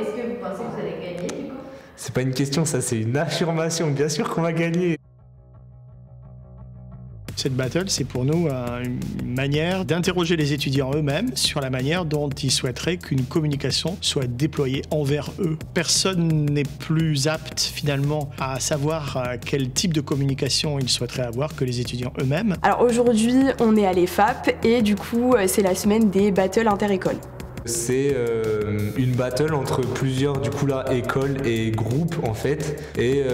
Est-ce que vous pensez que vous allez gagner du coup? C'est pas une question, ça c'est une affirmation. Bien sûr qu'on va gagner. Cette battle, c'est pour nous une manière d'interroger les étudiants eux-mêmes sur la manière dont ils souhaiteraient qu'une communication soit déployée envers eux. Personne n'est plus apte finalement à savoir quel type de communication ils souhaiteraient avoir que les étudiants eux-mêmes. Alors aujourd'hui, on est à l'EFAP et du coup, c'est la semaine des battles inter-écoles. C'est une battle entre plusieurs écoles et groupes en fait, et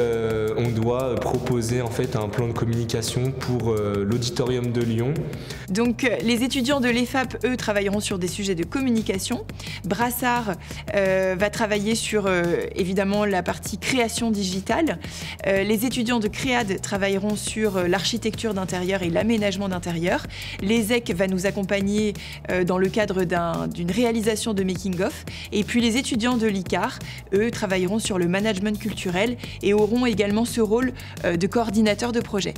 on doit proposer en fait un plan de communication pour l'auditorium de Lyon. Donc les étudiants de l'EFAP, eux, travailleront sur des sujets de communication. Brassard va travailler sur évidemment la partie création digitale. Les étudiants de Créade travailleront sur l'architecture d'intérieur et l'aménagement d'intérieur. L'ESEC va nous accompagner dans le cadre d'une réalisation de making-of. Et puis les étudiants de l'ICAR, eux, travailleront sur le management culturel et auront également ce rôle de coordinateur de projet.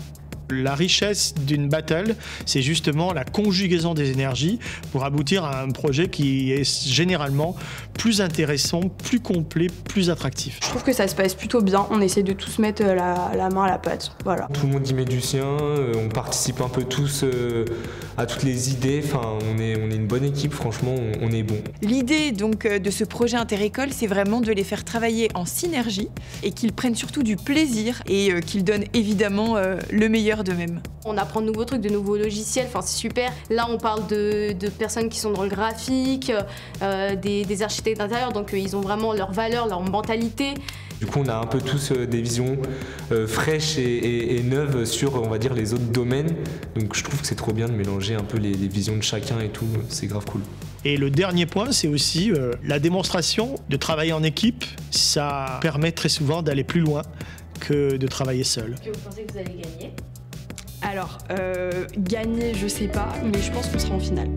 La richesse d'une battle, c'est justement la conjugaison des énergies pour aboutir à un projet qui est généralement plus intéressant, plus complet, plus attractif. Je trouve que ça se passe plutôt bien, on essaie de tous mettre la main à la pâte. Voilà. Tout le monde y met du sien, on participe un peu tous à toutes les idées, enfin, on est une bonne équipe, franchement, on est bon. L'idée donc de ce projet inter-école, c'est vraiment de les faire travailler en synergie et qu'ils prennent surtout du plaisir et qu'ils donnent évidemment le meilleur d'eux-mêmes. On apprend de nouveaux trucs, de nouveaux logiciels, enfin c'est super. Là on parle de personnes qui sont dans le graphique, des architectes d'intérieur, donc ils ont vraiment leurs valeurs, leur mentalité. Du coup on a un peu tous des visions fraîches et neuves sur, on va dire, les autres domaines. Donc je trouve que c'est trop bien de mélanger un peu les visions de chacun et tout, c'est grave cool. Et le dernier point, c'est aussi la démonstration de travailler en équipe. Ça permet très souvent d'aller plus loin que de travailler seul. Est-ce que vous pensez que vous allez gagner? Alors, gagner, je sais pas, mais je pense qu'on sera en finale.